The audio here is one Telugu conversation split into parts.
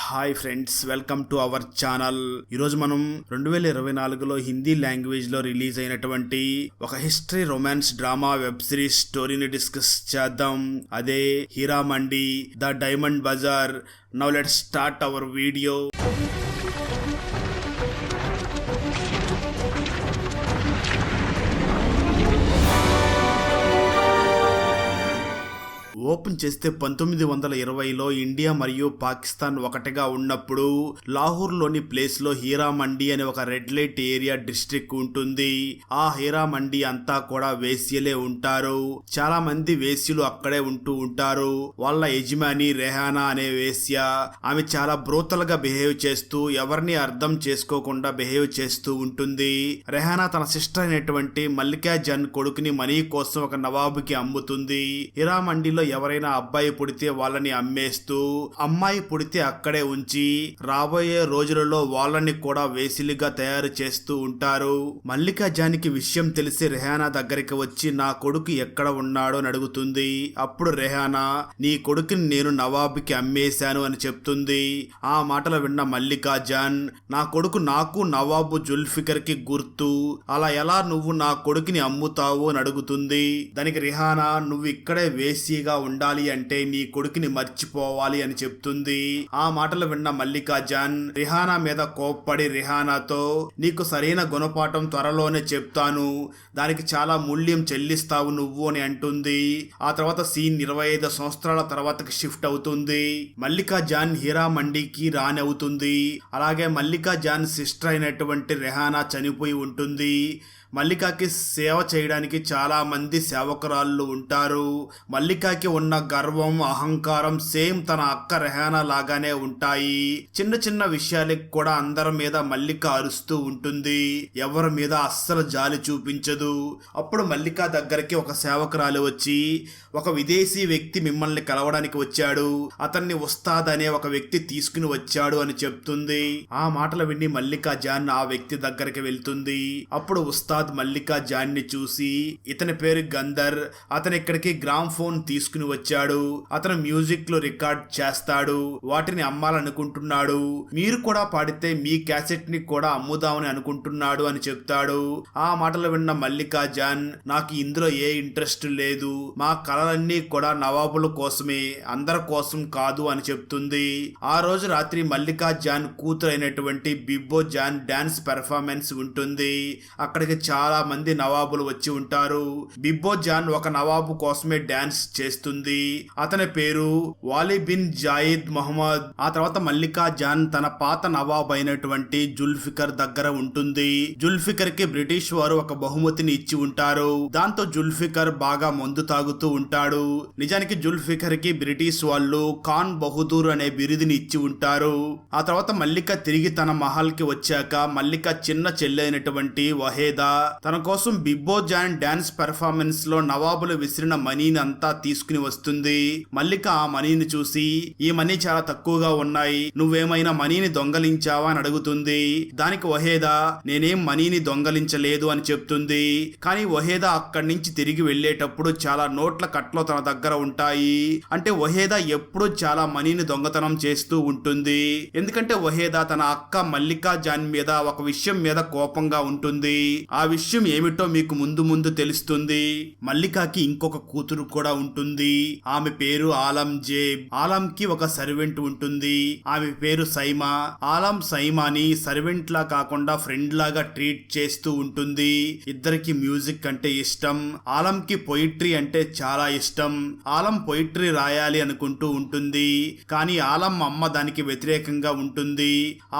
Hi friends, welcome to our channel. ఈరోజు మనం 2024లో హిందీ లాంగ్వేజ్ లో రిలీజ్ అయినటువంటి ఒక history romance drama web series స్టోరీని డిస్కస్ చేద్దాం. అదే Heera Mandi the diamond bazaar. Now let's start our video. Open చేస్తే 1920లో ఇండియా మరియు పాకిస్తాన్ ఒకటిగా ఉన్నప్పుడు లాహోర్లోని ప్లేస్లో హీరా మండి అనే ఒక రెడ్ లైట్ ఏరియా డిస్ట్రిక్ట్ ఉంటుంది. ఆ హీరా మండి అంతా కూడా వేశ్యలే ఉంటారు. చాలా మంది వేశ్యలు అక్కడే ఉంటూ ఉంటారు. వాళ్ళ యజమాని రెహానా అనే వేశ్య. ఆమె చాలా బ్రూతల్ గా బిహేవ్ చేస్తూ ఎవరిని అర్థం చేసుకోకుండా బిహేవ్ చేస్తూ ఉంటుంది. రెహానా తన సిస్టర్ అయినటువంటి మల్లికా జన్ కొడుకుని మనీ కోసం ఒక నవాబుకి అమ్ముతుంది. హీరా మండిలో ఎవరైనా అబ్బాయి పుడితే వాళ్ళని అమ్మేస్తూ, అమ్మాయి పుడితే అక్కడే ఉంచి రాబోయే రోజులలో వాళ్ళని కూడా వేసిలిగా తయారు చేస్తూ ఉంటారు. మల్లికా జానికి విషయం తెలిసి రెహానా దగ్గరికి వచ్చి నా కొడుకు ఎక్కడ ఉన్నాడో అని అడుగుతుంది. అప్పుడు రెహానా నీ కొడుకుని నేను నవాబుకి అమ్మేశాను అని చెప్తుంది. ఆ మాటలు విన్న మల్లికా జాన్ నా కొడుకు నాకు నవాబు జుల్ఫికర్ కి గుర్తు, అలా ఎలా నువ్వు నా కొడుకుని అమ్ముతావు అని అడుగుతుంది. దానికి రెహానా నువ్వు ఇక్కడే వేసిగా ఉండాలి అంటే నీ కొడుకుని మర్చిపోవాలి అని చెప్తుంది. ఆ మాటలు విన్న మల్లికా జాన్ రెహానా మీద కోప్పడి రెహానాతో నీకు సరైన గుణపాఠం త్వరలోనే చెప్తాను, దానికి చాలా మూల్యం చెల్లిస్తావు నువ్వు అని అంటుంది. ఆ తర్వాత సీన్ 25 సంవత్సరాల తర్వాతకి షిఫ్ట్ అవుతుంది. మల్లికా జాన్ హీరా మండికి రాని అవుతుంది. అలాగే మల్లికా జాన్ సిస్టర్ అయినటువంటి రెహానా చనిపోయి ఉంటుంది. మల్లికాకి సేవ చేయడానికి చాలా మంది సేవకురాళ్ళు ఉంటారు. మల్లికాకి ఉన్న గర్వం, అహంకారం సేమ్ తన అక్క రెహానా లాగానే ఉంటాయి. చిన్న చిన్న విషయాలకు కూడా అందరి మీద మల్లిక అరుస్తూ ఉంటుంది. ఎవరి మీద అస్సలు జాలి చూపించదు. అప్పుడు మల్లిక దగ్గరికి ఒక సేవకురాలు వచ్చి ఒక విదేశీ వ్యక్తి మిమ్మల్ని కలవడానికి వచ్చాడు, అతన్ని ఉస్తాద్ అనే ఒక వ్యక్తి తీసుకుని వచ్చాడు అని చెప్తుంది. ఆ మాటలు విని మల్లికా జాన్ ఆ వ్యక్తి దగ్గరికి వెళ్తుంది. అప్పుడు ఉస్తాద్ మల్లికా జాన్ ని చూసి ఇతని పేరు గందర్, అతను ఇక్కడికి గ్రామ్ ఫోన్ తీసుకుని వచ్చాడు, అతను మ్యూజిక్ లో రికార్డ్ చేస్తాడు, వాటిని అమ్మాలనుకుంటున్నాడు, మీరు కూడా పాడితే మీ క్యాసెట్ ని కూడా అమ్ముదామని అనుకుంటున్నాడు అని చెప్తాడు. ఆ మాటలు విన్న మల్లికా జాన్ నాకు ఇందులో ఏ ఇంట్రెస్ట్ లేదు, మా కళలన్నీ కూడా నవాబుల కోసమే, అందరి కోసం కాదు అని చెప్తుంది. ఆ రోజు రాత్రి మల్లికా జాన్ కూతురు అయినటువంటి బిబ్బో జాన్ డాన్స్ పెర్ఫార్మెన్స్ ఉంటుంది. అక్కడికి చాలా మంది నవాబులు వచ్చి ఉంటారు. బిబ్బో జాన్ ఒక నవాబు కోసమే డాన్స్ చేస్తుంది. అతని పేరు వాలి బిన్ జాయిద్ మొహమ్మద్. ఆ తర్వాత మల్లికా జాన్ తన పాత నవాబు అయినటువంటి జుల్ఫికర్ దగ్గర ఉంటుంది. జుల్ఫికర్ కి బ్రిటిష్ వారు ఒక బహుమతిని ఇచ్చి ఉంటారు. దాంతో జుల్ఫికర్ బాగా మందు తాగుతూ ఉంటాడు. నిజానికి జుల్ఫికర్ కి బ్రిటిష్ వాళ్ళు ఖాన్ బహదూర్ అనే బిరుదుని ఇచ్చి ఉంటారు. ఆ తర్వాత మల్లిక తిరిగి తన మహల్ కి వచ్చాక మల్లిక చిన్న చెల్లి అయినటువంటి వహేదా తన కోసం బిబ్బో జాన్ డాన్స్ పెర్ఫార్మెన్స్ లో నవాబులు విసిరిన మనీని అంతా తీసుకుని వస్తుంది. మల్లిక ఆ మనీని చూసి ఈ మనీ చాలా తక్కువగా ఉన్నాయి, నువ్వేమైనా మనీని దొంగలించావా అని అడుగుతుంది. దానికి వహేదా నేనేం మనీని దొంగలించలేదు అని చెప్తుంది. కానీ వహేదా అక్కడి నుంచి తిరిగి వెళ్లేటప్పుడు చాలా నోట్ల కట్లో తన దగ్గర ఉంటాయి. అంటే వహేదా ఎప్పుడూ చాలా మనీని దొంగతనం చేస్తూ ఉంటుంది. ఎందుకంటే వహేదా తన అక్క మల్లికా జాన్ మీద ఒక విషయం మీద కోపంగా ఉంటుంది. ఆ విషయం ఏమిటో మీకు ముందు ముందు తెలుస్తుంది. మల్లికాకి ఇంకొక కూతురు కూడా ఉంటుంది. ఆమె పేరు ఆలం జేబ్. ఆలం కి ఒక సర్వెంట్ ఉంటుంది. ఆమె పేరు సైమా. ఆలం సైమాని సర్వెంట్ లా కాకుండా ఫ్రెండ్ లాగా ట్రీట్ చేస్తూ ఉంటుంది. ఇద్దరికి మ్యూజిక్ అంటే ఇష్టం. ఆలం కి పొయిట్రీ అంటే చాలా ఇష్టం. ఆలం పొయిట్రీ రాయాలి అనుకుంటూ ఉంటుంది. కానీ ఆలం అమ్మ దానికి వ్యతిరేకంగా ఉంటుంది.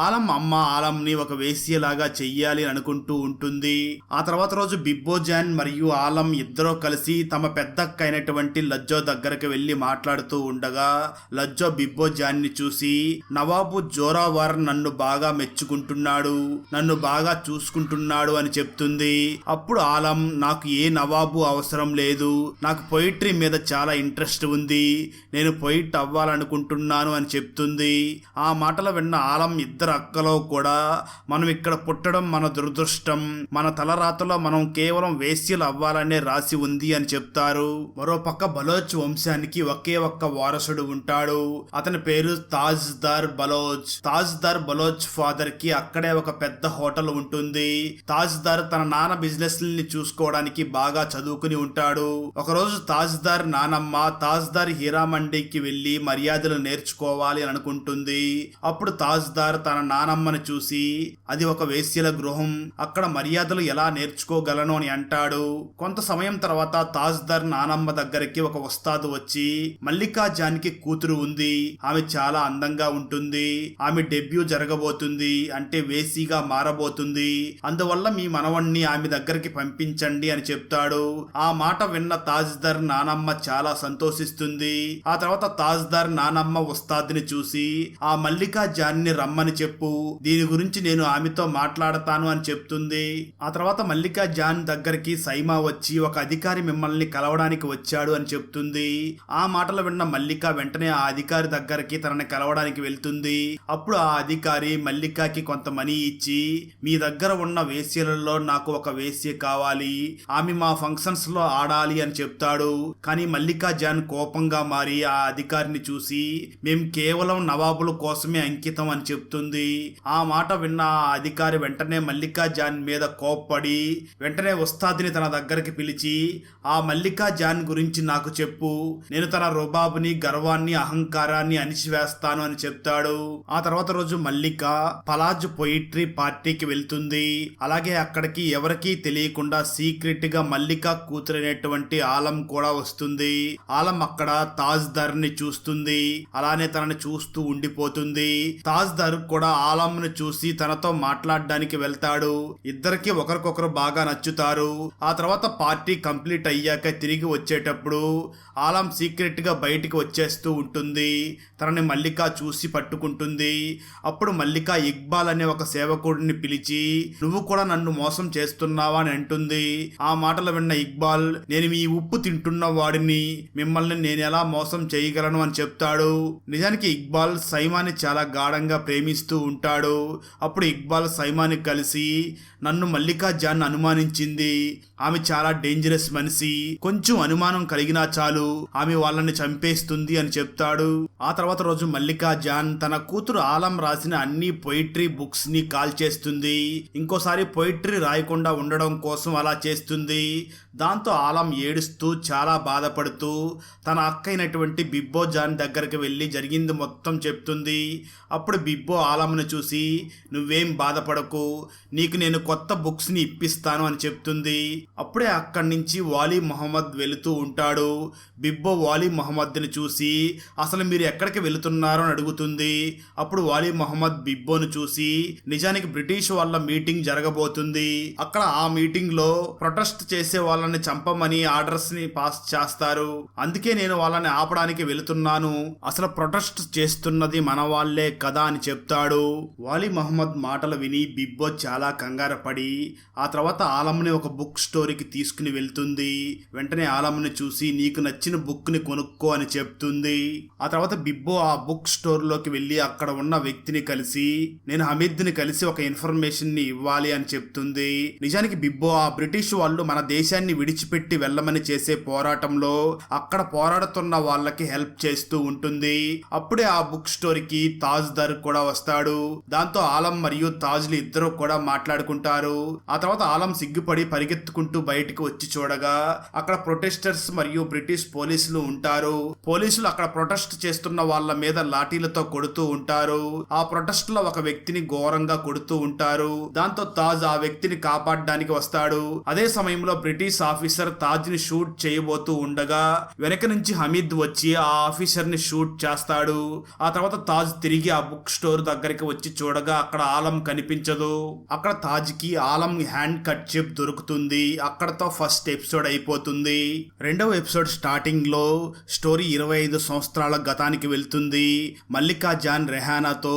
ఆలం అమ్మ ఆలంని ఒక వేశ్యలాగా చెయ్యాలి అనుకుంటూ ఉంటుంది. ఆ తర్వాత రోజు బిబ్బో జాన్ మరియు ఆలం ఇద్దరూ కలిసి తమ పెద్దక్క అయినటువంటి లజ్జో దగ్గరకు వెళ్లి మాట్లాడుతూ ఉండగా లజ్జో బిబ్బో జాన్ ని చూసి నవాబు జోరావర్ నన్ను బాగా మెచ్చుకుంటున్నాడు, నన్ను బాగా చూసుకుంటున్నాడు అని చెప్తుంది. అప్పుడు ఆలం నాకు ఏ నవాబు అవసరం లేదు, నాకు పొయిట్రీ మీద చాలా ఇంట్రెస్ట్ ఉంది, నేను పొయిట్ అవ్వాలనుకుంటున్నాను అని చెప్తుంది. ఆ మాటలు విన్న ఆలం ఇద్దరు అక్కలో కూడా మనం ఇక్కడ పుట్టడం మన దురదృష్టం, మన తల తలరాతలో మనం కేవలం వేశ్యలు అవ్వాలనే రాసి ఉంది అని చెప్తారు. మరోపక్క బలోచ్ వంశానికి ఒకే ఒక్క వారసుడు ఉంటాడు. అతని పేరు తాజ్దార్ బలోచ్. తాజ్దార్ బలోచ్ ఫాదర్ కి అక్కడే ఒక పెద్ద హోటల్ ఉంటుంది. తాజ్దార్ తన నాన్న బిజినెస్ ని చూసుకోవడానికి బాగా చదువుకుని ఉంటాడు. ఒకరోజు తాజ్దార్ నానమ్మ తాజ్దార్ హీరా మండీకి వెళ్లి మర్యాదలు నేర్చుకోవాలి అని అనుకుంటుంది. అప్పుడు తాజ్దార్ తన నానమ్మని చూసి అది ఒక వేశ్యల గృహం, అక్కడ మర్యాదలు ఎలా నేర్చుకోగలను అని అంటాడు. కొంత సమయం తర్వాత తాజ్దార్ నానమ్మ దగ్గరికి ఒక ఉస్తాదు వచ్చి, మల్లికా జాన్కి కూతురు ఉంది, ఆమె చాలా అందంగా ఉంటుంది, ఆమె డెబ్యూ జరగబోతుంది, అంటే వేసిగా మారబోతుంది, అందువల్ల మీ మనవణ్ణి ఆమె దగ్గరికి పంపించండి అని చెప్తాడు. ఆ మాట విన్న తాజ్దార్ నానమ్మ చాలా సంతోషిస్తుంది. ఆ తర్వాత తాజ్దార్ నానమ్మ ఉస్తాద్ని చూసి, ఆ మల్లికా జాన్ని రమ్మని చెప్పు, దీని గురించి నేను ఆమెతో మాట్లాడతాను అని చెప్తుంది. ఆ తర్వాత మల్లికా జాన్ దగ్గరికి సైమా వచ్చి, ఒక అధికారి మిమ్మల్ని కలవడానికి వచ్చాడు అని చెప్తుంది. ఆ మాటలు విన్న మల్లిక వెంటనే ఆ అధికారి దగ్గరికి తనని కలవడానికి వెళ్తుంది. అప్పుడు ఆ అధికారి మల్లికాకి కొంత మనీ ఇచ్చి, మీ దగ్గర ఉన్న వేశ్యలలో నాకు ఒక వేశ్య కావాలి, ఆమె మా ఫంక్షన్స్ లో ఆడాలి అని చెప్తాడు. కానీ మల్లికా జాన్ కోపంగా మారి ఆ అధికారిని చూసి, మేం కేవలం నవాబుల కోసమే అంకితం అని చెప్తుంది. ఆ మాట విన్న ఆ అధికారి వెంటనే మల్లికా జాన్ మీద కోప్పడి వెంటనే ఉస్తాద్ని తన దగ్గరికి పిలిచి, ఆ మల్లికా జాన్ గురించి నాకు చెప్పు, నేను తన రుబాబుని, గర్వాన్ని, అహంకారాన్ని అణిచివేస్తాను అని చెప్తాడు. ఆ తర్వాత రోజు మల్లిక పలాజ్ పొయిట్రీ పార్టీకి వెళ్తుంది. అలాగే అక్కడికి ఎవరికీ తెలియకుండా సీక్రెట్ గా మల్లిక కూతురైనటువంటి ఆలం కూడా వస్తుంది. ఆలం అక్కడ తాజ్దార్ ని చూస్తుంది, అలానే తనని చూస్తూ ఉండిపోతుంది. తాజ్దార్ కూడా ఆలంను చూసి తనతో మాట్లాడడానికి వెళ్తాడు. ఇద్దరికి ఒకరికొకరు బాగా నచ్చుతారు. ఆ తర్వాత పార్టీ కంప్లీట్ అయ్యాక తిరిగి వచ్చేటప్పుడు ఆలం సీక్రెట్ గా బయటికి వచ్చేస్తూ ఉంటుంది. తనని మల్లిక చూసి పట్టుకుంటుంది. అప్పుడు మల్లిక ఇక్బాల్ అనే ఒక సేవకుడిని పిలిచి, నువ్వు కూడా నన్ను మోసం చేస్తున్నావా అని అంటుంది. ఆ మాటలు విన్న ఇక్బాల్, నేను మీ ఉప్పు తింటున్న వాడిని, మిమ్మల్ని నేను ఎలా మోసం చేయగలను అని చెప్తాడు. నిజానికి ఇక్బాల్ సైమాని చాలా గాఢంగా ప్రేమిస్తూ ఉంటాడు. అప్పుడు ఇక్బాల్ సైమాని కలిసి, నన్ను మల్లికా జాన్ అనుమానించింది, ఆమె చాలా డేంజరస్ మనిషి, కొంచెం అనుమానం కలిగినా చాలు ఆమె వాళ్ళని చంపేస్తుంది అని చెప్తాడు. ఆ తర్వాత రోజు మల్లికా జాన్ తన కూతురు ఆలం రాసిన అన్ని పొయిట్రీ బుక్స్ ని కాల్ చేస్తుంది. ఇంకోసారి పొయిట్రీ రాయకుండా ఉండడం కోసం అలా చేస్తుంది. దాంతో ఆలం ఏడుస్తూ చాలా బాధపడుతూ తన అక్క అయినటువంటి బిబ్బో జాన్ దగ్గరికి వెళ్ళి జరిగింది మొత్తం చెప్తుంది. అప్పుడు బిబ్బో ఆలంను చూసి, నువ్వేం బాధపడకు, నీకు నేను కొత్త బుక్స్ ని ఇప్పిస్తాను అని చెప్తుంది. అప్పుడే అక్కడి నుంచి వాలీ మొహమ్మద్ వెళుతూ ఉంటాడు. బిబ్బో వాలీ మొహమ్మద్ని చూసి, అసలు మీరు ఎక్కడికి వెళుతున్నారో అని అడుగుతుంది. అప్పుడు వాలీ మొహమ్మద్ బిబ్బోను చూసి, నిజానికి బ్రిటిష్ వాళ్ళ మీటింగ్ జరగబోతుంది, అక్కడ ఆ మీటింగ్ లో ప్రొటెస్ట్ చేసే వాళ్ళని చంపమని ఆర్డర్స్ ని పాస్ చేస్తారు, అందుకే నేను వాళ్ళని ఆపడానికి వెళుతున్నాను, అసలు ప్రొటెస్ట్ చేస్తున్నది మన వాళ్లే కదా అని చెప్తాడు. వాలీ మొహమ్మద్ మాటలు విని బిబ్బో చాలా కంగారు పడి ఆ తర్వాత ఆలంని ఒక బుక్ స్టోరీకి తీసుకుని వెళ్తుంది. వెంటనే ఆలంని చూసి, నీకు నచ్చిన బుక్ ని కొనుక్కో అని చెప్తుంది. ఆ తర్వాత బిబ్బో ఆ బుక్ స్టోర్ లోకి వెళ్లి అక్కడ ఉన్న వ్యక్తిని కలిసి, నేను హమీద్ ని కలిసి ఒక ఇన్ఫర్మేషన్ ని ఇవ్వాలి అని చెప్తుంది. నిజానికి బిబ్బో ఆ బ్రిటిష్ వాళ్ళు మన దేశాన్ని విడిచిపెట్టి వెళ్ళమని చేసే పోరాటంలో అక్కడ పోరాడుతున్న వాళ్ళకి హెల్ప్ చేస్తూ ఉంటుంది. అప్పుడే ఆ బుక్ స్టోరీకి తాజ్దార్ కూడా వస్తాడు. దాంతో ఆలం మరియు తాజ్లు ఇద్దరు కూడా మాట్లాడుకుంటారు. ఆ తర్వాత ఆలం సిగ్గుపడి పరిగెత్తుకుంటూ బయటికి వచ్చి చూడగా అక్కడ ప్రొటెస్టర్స్ మరియు బ్రిటిష్ పోలీసులు ఉంటారు. పోలీసులు అక్కడ ప్రొటెస్ట్ చేస్తున్న వాళ్ళ మీద లాఠీలతో కొడుతూ ఉంటారు. ఆ ప్రొటెస్ట్ లో ఒక వ్యక్తిని ఘోరంగా కొడుతూ ఉంటారు. దాంతో తాజ్ ఆ వ్యక్తిని కాపాడడానికి వస్తాడు. అదే సమయంలో బ్రిటిష్ ఆఫీసర్ తాజ్ ని షూట్ చేయబోతూ ఉండగా వెనక నుంచి హమీద్ వచ్చి ఆ ఆఫీసర్ ని షూట్ చేస్తాడు. ఆ తర్వాత తాజ్ తిరిగి ఆ బుక్ స్టోర్ దగ్గరికి వచ్చి చూడగా అక్కడ ఆలం కనిపించదు. అక్కడ తాజ్ కి ఆలం హ్యాండ్ కర్చీఫ్ దొరుకుతుంది. అక్కడతో ఫస్ట్ ఎపిసోడ్ అయిపోతుంది. రెండవ ఎపిసోడ్ స్టార్టింగ్ లో స్టోరీ 25 సంవత్సరాల గతానికి వెళ్తుంది. మల్లికా జాన్ రెహానాతో,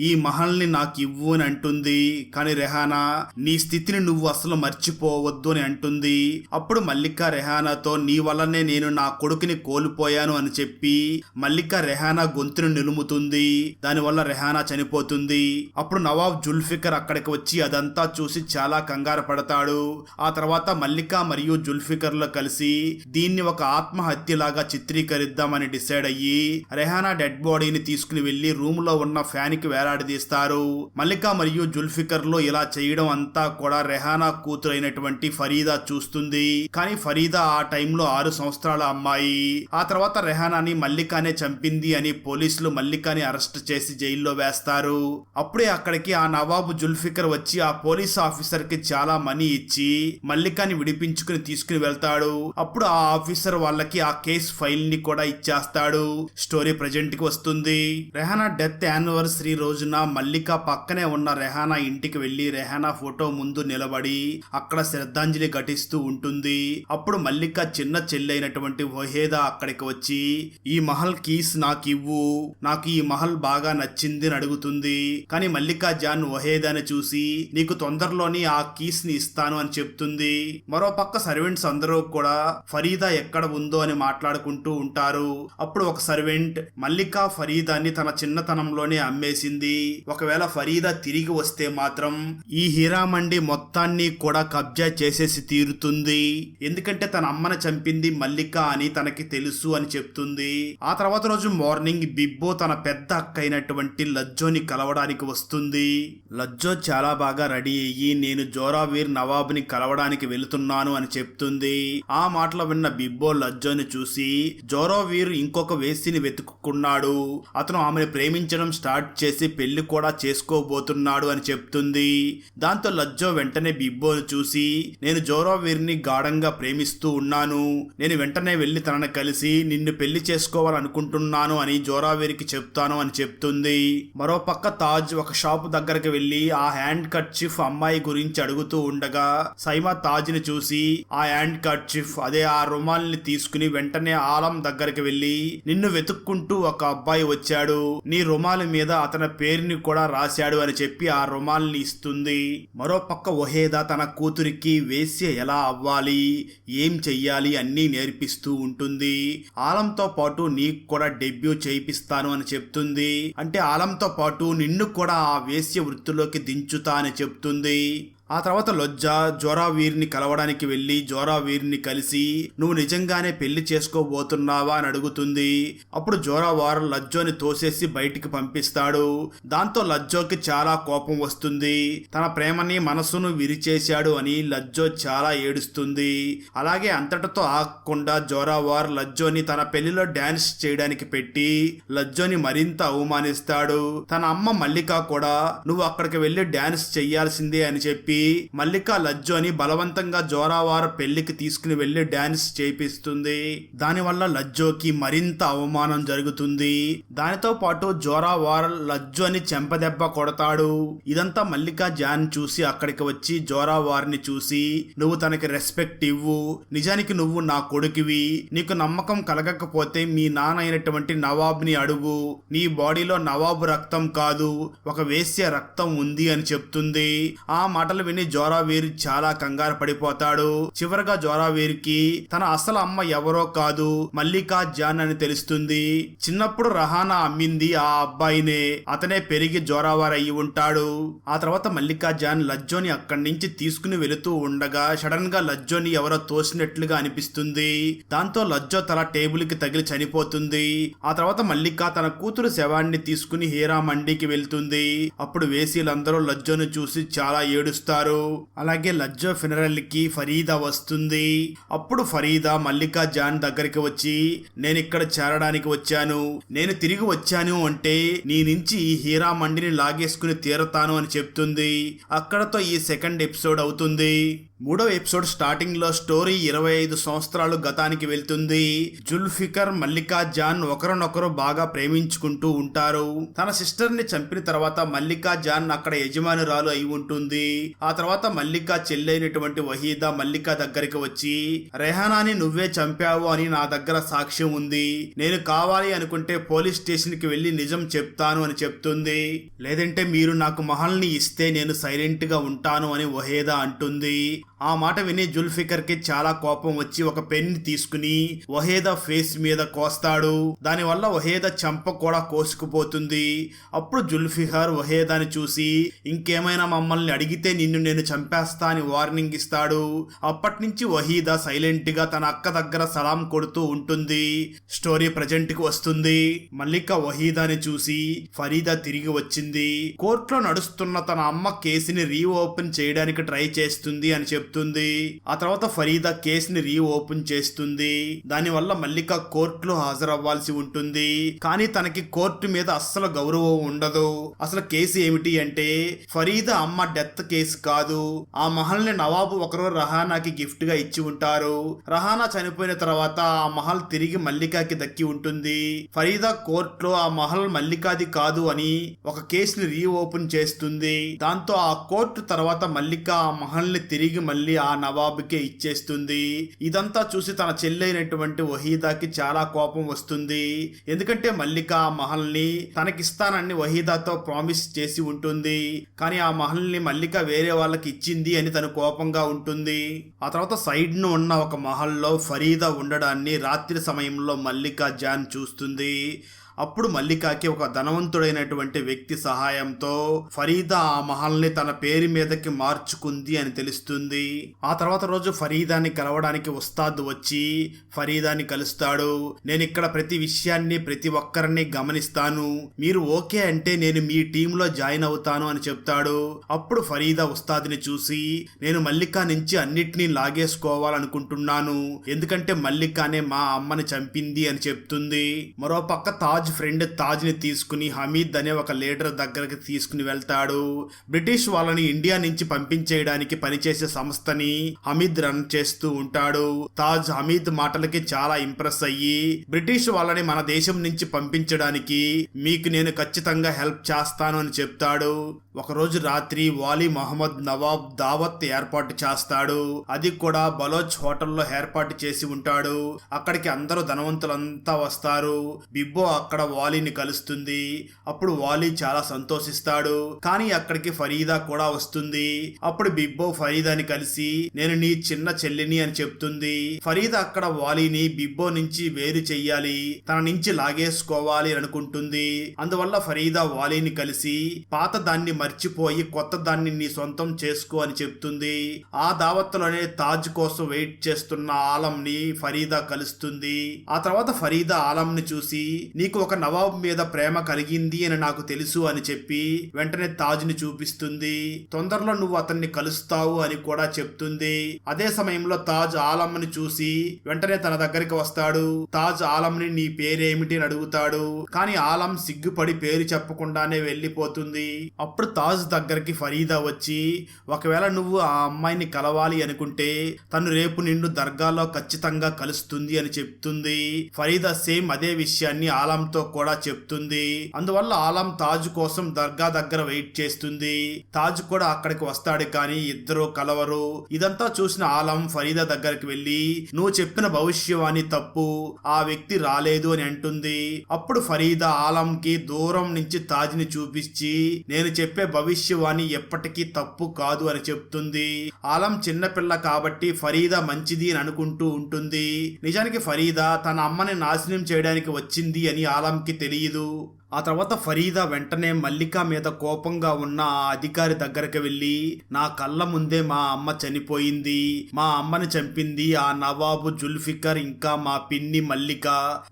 ఈ మహల్ ని నాకు ఇవ్వు అని అంటుంది. కానీ రెహానా, నీ స్థితిని నువ్వు అసలు మర్చిపోవద్దు అని అంటుంది. అప్పుడు మల్లికా రెహానాతో, నీ వల్లనే నేను నా కొడుకుని కోల్పోయాను అని చెప్పి మల్లికా రెహానా గొంతును నిలుముతుంది. దానివల్ల రెహానా చనిపోతుంది. అప్పుడు నవాబ్ జుల్ఫికర్ అక్కడికి వచ్చి అదంతా చూసి చాలా కంగారు పడతాడు. ఆ తర్వాత మల్లిక మరియు జుల్ఫికర్లో కలిసి దీన్ని ఒక ఆత్మహత్యలాగా చిత్రీకరిద్దామని డిసైడ్ అయ్యి రెహానా డెడ్ బాడీని తీసుకుని వెళ్లి రూమ్ లో ఉన్న ఫ్యాన్ కి వేలాడదీస్తారు. మల్లిక మరియు జుల్ఫికర్ లో ఇలా చేయడం అంతా కూడా రెహానా కూతురు అయినటువంటి ఫరీదా చూస్తుంది. కానీ ఫరీదా ఆ టైంలో 6 సంవత్సరాల అమ్మాయి. ఆ తర్వాత రెహానాని మల్లికానే చంపింది అని పోలీసులు మల్లికాని అరెస్ట్ చేసి జైల్లో వేస్తారు. అప్పుడే అక్కడికి ఆ నవాబు జుల్ఫికర్ వచ్చి ఆ పోలీస్ ఆఫీసర్ కి చాలా మనీ ఇచ్చి మల్లికాని విడిపించుకుని తీసుకుని వెళ్తాడు. అప్పుడు ఆ ఆఫీసర్ వాళ్ళకి ఆ కేస్ ఫైల్ ని కూడా ఇచ్చేస్తాడు. స్టోరీ ప్రెజెంట్ కి వస్తుంది. రెహానా డెత్ యానివర్సరీ రోజున మల్లిక పక్కనే ఉన్న రెహానా ఇంటికి వెళ్లి రెహానా ఫోటో ముందు నిలబడి అక్కడ శ్రద్ధాంజలి ఘటిస్తూ ఉంటుంది. అప్పుడు మల్లిక చిన్న చెల్లైనటువంటి వహేదా అక్కడికి వచ్చి ఈ మహల్ కీస్ నాకివ్వు, నాకు ఈ మహల్ బాగా నచ్చింది అని అడుగుతుంది. కానీ మల్లికా జాన్ వహేదాని చూసి నీకు తొందరలోని ఆ కీస్ ని ఇస్తాను అని చెప్తుంది. మరో పక్క సర్వెంట్స్ అందరూ కూడా ఫరీదా ఎక్కడ ఉందో అని మాట్లాడుకుంటూ ఉంటారు. అప్పుడు ఒక సర్వెంట్ మల్లికా ఫరీదాని తన చిన్నతనంలోనే అమ్మేసింది, ఒకవేళ ఫరీదా తిరిగి వస్తే మాత్రం ఈ హీరా మండి మొత్తాన్ని కూడా కబ్జా చేసేసి తీరుతుంది, ఎందుకంటే తన అమ్మని చంపింది మల్లిక అని తనకి తెలుసు అని చెప్తుంది. ఆ తర్వాత రోజు మార్నింగ్ బిబ్బో తన పెద్ద అక్క అయినటువంటి లజ్జోని కలవడానికి వస్తుంది. లజ్జో చాలా బాగా రెడీ అయ్యి నేను జోరావీర్ నవాబుని కలవడానికి వెళుతున్నాను అని చెప్తుంది. ఆ మాటలు విన్న బిబ్బో లజ్జోని చూసి జోరావీర్ ఇంకొక వేసిని వెతుక్కున్నాడు, అతను ఆమెను ప్రేమించడం స్టార్ట్ చేసి పెళ్లి కూడా చేసుకోబోతున్నాడు అని చెప్తుంది. దాంతో లజ్జో వెంటనే బిబ్బోను చూసి నేను జోరావీర్ని గాఢంగా ప్రేమిస్తూ ఉన్నాను, నేను వెంటనే వెళ్లి తనని కలిసి నిన్ను పెళ్లి చేసుకోవాలనుకుంటున్నాను అని జోరావీర్కి చెప్తాను అని చెప్తుంది. మరోపక్క తాజ్ ఒక షాపు దగ్గరికి వెళ్లి ఆ హ్యాండ్ కర్చీఫ్ అమ్మాయి గురించి అడుగుతూ ఉండగా సైమా తాజ్ ని చూసి ఆ హ్యాండ్ కర్చీఫ్ అదే ఆ రుమాల్ని తీసుకుని వెంటనే ఆలం దగ్గరికి వెళ్లి నిన్ను వెతుక్కుంటూ ఒక అబ్బాయి వచ్చాడు, నీ రుమాల్ మీద అతని పేరుని కూడా రాశాడు అని చెప్పి ఆ రుమాల్ని ఇస్తుంది. మరోపక్క వహేదా తన కూతురికి వేశ్య ఎలా అవ్వాలి, ఏం చెయ్యాలి అన్నీ నేర్పిస్తూ ఉంటుంది. ఆలంతో పాటు నీకు కూడా డెబ్యూ చేయిస్తాను అని చెప్తుంది. అంటే ఆలంతో పాటు నిన్ను కూడా ఆ వేశ్య వృత్తిలోకి దించుతా అని చెప్తుంది. ఆ తర్వాత లజ్జా జోరావీర్ని కలవడానికి వెళ్లి జోరావీర్ని కలిసి నువ్వు నిజంగానే పెళ్లి చేసుకోబోతున్నావా అని అడుగుతుంది. అప్పుడు జోరావార్ లజ్జోని తోసేసి బయటికి పంపిస్తాడు. దాంతో లజ్జోకి చాలా కోపం వస్తుంది, తన ప్రేమని మనసును విరిచేశాడు అని లజ్జో చాలా ఏడుస్తుంది. అలాగే అంతటితో ఆగకుండా జోరావార్ లజ్జోని తన పెళ్లిలో డాన్స్ చేయడానికి పెట్టి లజ్జోని మరింత అవమానిస్తాడు. తన అమ్మ మల్లిక కూడా నువ్వు అక్కడికి వెళ్లి డాన్స్ చెయ్యాల్సిందే అని చెప్పి మల్లిక లజ్జోని బలవంతంగా జోరావార్ పెళ్లికి తీసుకుని వెళ్లి డాన్స్ చేపిస్తుంది. దానివల్ల లజ్జోకి మరింత అవమానం జరుగుతుంది. దానితో పాటు జోరావార్ లజ్జోని చెంపదెబ్బ కొడతాడు. ఇదంతా మల్లిక జాన్ చూసి అక్కడికి వచ్చి జోరావార్ని చూసి నువ్వు తనకి రెస్పెక్ట్ ఇవ్వు, నిజానికి నువ్వు నా కొడుకువి, నీకు నమ్మకం కలగకపోతే మీ నాన్న అయినటువంటి నవాబ్ని అడుగు, నీ బాడీలో నవాబు రక్తం కాదు ఒక వేశ్య రక్తం ఉంది అని చెప్తుంది. ఆ మాటలు విని జోరావీర్ చాలా కంగారు పడిపోతాడు. చివరగా జోరావీర్కి తన అసలు అమ్మ ఎవరో కాదు మల్లికా జాన్ అని తెలుస్తుంది. చిన్నప్పుడు రహానా అమ్మింది ఆ అబ్బాయినే, అతనే పెరిగి జోరావార్ అయి ఉంటాడు. ఆ తర్వాత మల్లికా జాన్ లజ్జోని అక్కడి నుంచి తీసుకుని వెళుతూ ఉండగా సడన్ గా లజ్జోని ఎవరో తోసినట్లుగా అనిపిస్తుంది. దాంతో లజ్జో తల టేబుల్ కి తగిలి చనిపోతుంది. ఆ తర్వాత మల్లిక తన కూతురు శవాన్ని తీసుకుని హీరా మండికి వెళ్తుంది. అప్పుడు వేసీలందరూ లజ్జోని చూసి చాలా ఏడుస్తారు. అలాగే లజ్జో ఫినరల్ కి ఫరీదా వస్తుంది. అప్పుడు ఫరీదా మల్లికా జాన్ దగ్గరికి వచ్చి నేను ఇక్కడ చేరడానికి వచ్చాను, నేను తిరిగి వచ్చాను అంటే నీ నుంచి ఈ హీరా మండిని లాగేసుకుని తీరతాను అని చెప్తుంది. అక్కడతో ఈ సెకండ్ ఎపిసోడ్ అవుతుంది. మూడో ఎపిసోడ్ స్టార్టింగ్ లో స్టోరీ 25 సంవత్సరాలు గతానికి వెళ్తుంది. జుల్ఫికర్ మల్లికా జాన్ ఒకరినొకరు బాగా ప్రేమించుకుంటూ ఉంటారు. తన సిస్టర్ ని చంపిన తర్వాత మల్లికా జాన్ అక్కడ యజమానురాలు అయి ఉంటుంది. ఆ తర్వాత మల్లికా చెల్లైనటువంటి వహీదా మల్లికా దగ్గరికి వచ్చి రెహానాని నువ్వే చంపావు అని నా దగ్గర సాక్ష్యం ఉంది, నేను కావాలి అనుకుంటే పోలీస్ స్టేషన్ కి వెళ్లి నిజం చెప్తాను అని చెప్తుంది. లేదంటే మీరు నాకు మహల్ని ఇస్తే నేను సైలెంట్ గా ఉంటాను అని వహీదా అంటుంది. ఆ మాట విని జుల్ఫికర్ కి చాలా కోపం వచ్చి ఒక పెన్ తీసుకుని వహేదా ఫేస్ మీద కోస్తాడు. దానివల్ల వహేదా చంప కూడా కోసుకుపోతుంది. అప్పుడు జుల్ఫికర్ వహేదాని చూసి ఇంకేమైనా మమ్మల్ని అడిగితే నిన్ను నేను చంపేస్తా అని వార్నింగ్ ఇస్తాడు. అప్పటి నుంచి వహీదా సైలెంట్ గా తన అక్క దగ్గర సలాం కొడుతూ ఉంటుంది. స్టోరీ ప్రజెంట్ కి వస్తుంది. మల్లిక వహీదాని చూసి ఫరీదా తిరిగి వచ్చింది. కోర్టులో నడుస్తున్న తన అమ్మ కేసుని రీఓపెన్ చేయడానికి ట్రై చేస్తుంది అని చెప్తుంది. ఆ తర్వాత ఫరీదా కేసుని రీఓపెన్ చేస్తుంది. దానివల్ల మల్లిక కోర్టులో హాజరవ్వాల్సి ఉంటుంది. కానీ తనకి కోర్టు మీద అస్సలు గౌరవం ఉండదు. అసలు కేసు ఏమిటి అంటే ఫరీదా అమ్మ డెత్ కేసు కాదు. ఆ మహల్ ని నవాబు ఒకరు రహానాకి గిఫ్ట్ గా ఇచ్చి ఉంటారు. రహానా చనిపోయిన తర్వాత ఆ మహల్ తిరిగి మల్లికాకి దక్కి ఉంటుంది. ఫరీదా కోర్టులో ఆ మహల్ మల్లికాది కాదు అని ఒక కేసుని రీఓపెన్ చేస్తుంది. దాంతో ఆ కోర్టు తర్వాత మల్లిక ఆ మహల్ ని తిరిగి మళ్ళీ ఆ నవాబుకే ఇచ్చేస్తుంది. ఇదంతా చూసి తన చెల్లైనటువంటి వహీదాకి చాలా కోపం వస్తుంది. ఎందుకంటే మల్లిక ఆ మహల్ ని తనకిస్తానని వహీదాతో ప్రామిస్ చేసి ఉంటుంది. కానీ ఆ మహల్ ని మల్లిక వేరే వాళ్ళకి ఇచ్చింది అని తను కోపంగా ఉంటుంది. ఆ తర్వాత సైడ్ ను ఉన్న ఒక మహల్లో ఫరీదా ఉండడాన్ని రాత్రి సమయంలో మల్లిక జాన్ చూస్తుంది. అప్పుడు మల్లికాకి ఒక ధనవంతుడైనటువంటి వ్యక్తి సహాయంతో ఫరీదా ఆ మహల్ని తన పేరు మీదకి మార్చుకుంది అని తెలుస్తుంది. ఆ తర్వాత రోజు ఫరీదాని కలవడానికి ఉస్తాద్ వచ్చి ఫరీదాని కలుస్తాడు. నేను ఇక్కడ ప్రతి విషయాన్ని ప్రతి ఒక్కరిని గమనిస్తాను, మీరు ఓకే అంటే నేను మీ టీంలో జాయిన్ అవుతాను అని చెప్తాడు. అప్పుడు ఫరీదా ఉస్తాద్ని చూసి నేను మల్లికా నుంచి అన్నిటినీ లాగేసుకోవాలనుకుంటున్నాను, ఎందుకంటే మల్లికానే మా అమ్మని చంపింది అని చెప్తుంది. మరోపక్క తాజ్ ఫ్రెండ్ తాజ్ ని తీసుకుని హమీద్ అనే ఒక లీడర్ దగ్గరికి తీసుకుని వెళ్తాడు. బ్రిటిష్ వాళ్ళని ఇండియా నుంచి పంపించేయడానికి పనిచేసే సంస్థని హమీద్ రన్ చేస్తూ ఉంటాడు. తాజ్ హమీద్ మాటలకి చాలా ఇంప్రెస్ అయ్యి బ్రిటిష్ వాళ్ళని మన దేశం నుంచి పంపించడానికి మీకు నేను ఖచ్చితంగా హెల్ప్ చేస్తాను అని చెప్తాడు. ఒకరోజు రాత్రి వాలి మహమ్మద్ నవాబ్ దావత్ ఏర్పాటు చేస్తాడు. అది కూడా బలోచ్ హోటల్లో ఏర్పాటు చేసి ఉంటాడు. అక్కడికి అందరూ ధనవంతులంతా వస్తారు. బిబ్బో అక్కడ వాలీని కలుస్తుంది. అప్పుడు వాలి చాలా సంతోషిస్తాడు. కానీ అక్కడికి ఫరీదా కూడా వస్తుంది. అప్పుడు బిబ్బో ఫరీదాని కలిసి నేను నీ చిన్న చెల్లిని అని చెప్తుంది. ఫరీదా అక్కడ వాలీని బిబ్బో నుంచి వేరు చెయ్యాలి, తన నుంచి లాగేసుకోవాలి అనుకుంటుంది. అందువల్ల ఫరీదా వాలీని కలిసి పాత దాన్ని మర్చిపోయి కొత్త దాన్ని నీ సొంతం చేసుకో అని చెప్తుంది. ఆ దావత్లోనే తాజ్ కోసం వెయిట్ చేస్తున్న ఆలంని ఫరీదా కలుస్తుంది. ఆ తర్వాత ఫరీదా ఆలంని చూసి నీకు ఒక నవాబ్ మీద ప్రేమ కలిగింది అని నాకు తెలుసు అని చెప్పి వెంటనే తాజ్ ని చూపిస్తుంది. తొందరలో నువ్వు అతన్ని కలుస్తావు అని కూడా చెప్తుంది. అదే సమయంలో తాజ్ ఆలంని చూసి వెంటనే తన దగ్గరికి వస్తాడు. తాజ్ ఆలంని నీ పేరేమిటి అని అడుగుతాడు. కానీ ఆలం సిగ్గుపడి పేరు చెప్పకుండానే వెళ్ళిపోతుంది. అప్పుడు తాజ్ దగ్గరికి ఫరీదా వచ్చి ఒకవేళ నువ్వు ఆ అమ్మాయిని కలవాలి అనుకుంటే తను రేపు నిన్ను దర్గాలో ఖచ్చితంగా కలుస్తుంది అని చెప్తుంది. ఫరీదా సేమ్ అదే విషయాన్ని ఆలంతో కూడా చెప్తుంది. అందువల్ల ఆలం తాజ్ కోసం దర్గా దగ్గర వెయిట్ చేస్తుంది. తాజ్ కూడా అక్కడికి వస్తాడు. కానీ ఇద్దరు కలవరు. ఇదంతా చూసిన ఆలం ఫరీదా దగ్గరికి వెళ్లి నువ్వు చెప్పిన భవిష్యవాణి తప్పు, ఆ వ్యక్తి రాలేదు అని అంటుంది. అప్పుడు ఫరీదా ఆలంకి దూరం నుంచి తాజ్ ని చూపించి నేను చెప్పే భవిష్యవాణి ఎప్పటికీ తప్పు కాదు అని చెప్తుంది. ఆలం చిన్నపిల్ల కాబట్టి ఫరీదా మంచిది అని అనుకుంటూ ఉంటుంది. నిజానికి ఫరీదా తన అమ్మని నాశనం చేయడానికి వచ్చింది అని ఆలంకి తెలియదు. ఆ తర్వాత ఫరీదా వెంటనే మల్లిక మీద కోపంగా ఉన్న ఆ అధికారి దగ్గరికి వెళ్ళి నా కళ్ళ ముందే మా అమ్మ చనిపోయింది, మా అమ్మని చంపింది ఆ నవాబు జుల్ఫికర్ ఇంకా మా పిన్ని మల్లిక,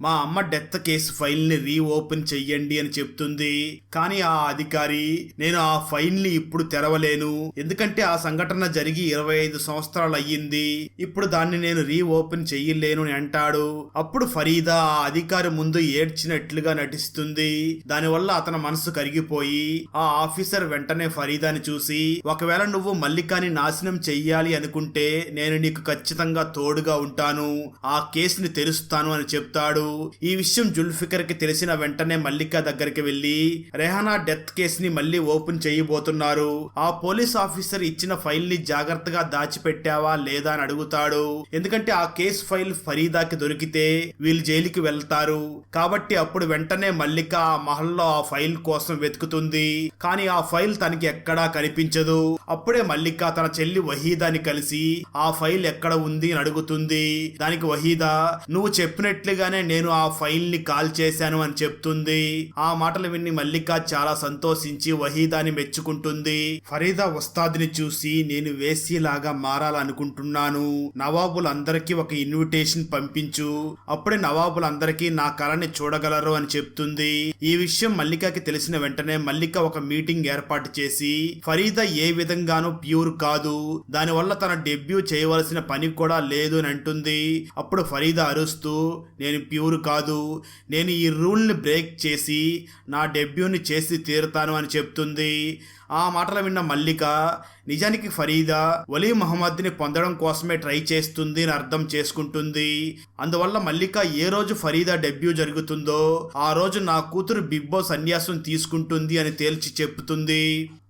మా అమ్మ డెత్ కేసు ఫైల్ ని రీఓపెన్ చెయ్యండి అని చెప్తుంది. కానీ ఆ అధికారి నేను ఆ ఫైల్ ని ఇప్పుడు తెరవలేను, ఎందుకంటే ఆ సంఘటన జరిగి 25 సంవత్సరాలు అయ్యింది, ఇప్పుడు దాన్ని నేను రీఓపెన్ చెయ్యలేను అని అంటాడు. అప్పుడు ఫరీదా ఆ అధికారి ముందు ఏడ్చినట్లుగా నటిస్తుంది. దానివల్ల అతని మనసు కరిగిపోయి ఆ ఆఫీసర్ వెంటనే ఫరీదాని చూసి ఒకవేళ నువ్వు మల్లికాని నాశనం చెయ్యాలి అనుకుంటే నేను నీకు ఖచ్చితంగా తోడుగా ఉంటాను, ఆ కేసుని తెరుస్తాను అని చెప్తాడు. ఈ విషయం జుల్ఫికర్ కి తెలిసిన వెంటనే మల్లిక దగ్గరికి వెళ్లి రెహానా డెత్ కేసుని మళ్ళీ ఓపెన్ చేయబోతున్నారు, ఆ పోలీస్ ఆఫీసర్ ఇచ్చిన ఫైల్ ని జాగ్రత్తగా దాచిపెట్టావా లేదా అని అడుగుతాడు. ఎందుకంటే ఆ కేసు ఫైల్ ఫరీదాకి దొరికితే వీళ్ళు జైలుకి వెళ్తారు కాబట్టి. అప్పుడు వెంటనే మల్లిక ఆ మహల్లో ఆ ఫైల్ కోసం వెతుకుతుంది. కానీ ఆ ఫైల్ తనకి ఎక్కడా కనిపించదు. అప్పుడే మల్లిక తన చెల్లి వహీదాని కలిసి ఆ ఫైల్ ఎక్కడ ఉంది అని అడుగుతుంది. దానికి వహీదా, నువ్వు చెప్పినట్లుగానే నేను ఆ ఫైల్ ని కాల్ చేశాను అని చెప్తుంది. ఆ మాటలు విని మల్లిక చాలా సంతోషించి వహీదాని మెచ్చుకుంటుంది. ఫరీదా ఉస్తాద్ని చూసి, నేను వేశ్యలాగా మారాలనుకుంటున్నాను, నవాబులందరికీ ఒక ఇన్విటేషన్ పంపించు, అప్పుడే నవాబులందరికీ నా కళని చూడగలరు అని చెప్తుంది. ఈ విషయం మల్లికకి తెలిసిన వెంటనే మల్లిక ఒక మీటింగ్ ఏర్పాటు చేసి, ఫరీదా ఏ విధంగానూ ప్యూర్ కాదు, దానివల్ల తన డెబ్యూ చేయవలసిన పని కూడా లేదు అని అంటుంది. అప్పుడు ఫరీదా అరుస్తూ, నేను ప్యూర్ కాదు, నేను ఈ రూల్ని బ్రేక్ చేసి నా డెబ్యూని చేసి తీరుతాను అని చెప్తుంది. ఆ మాటలు విన్న మల్లిక నిజానికి ఫరీదా వలీ మహమ్మద్ని పొందడం కోసమే ట్రై చేస్తుంది అని అర్థం చేసుకుంటుంది. అందువల్ల మల్లిక ఏ రోజు ఫరీదా డెబ్యూ జరుగుతుందో ఆ రోజు నా కూతురు బిగ్ బాస్ సన్యాసం తీసుకుంటుంది అని తేల్చి చెప్తుంది.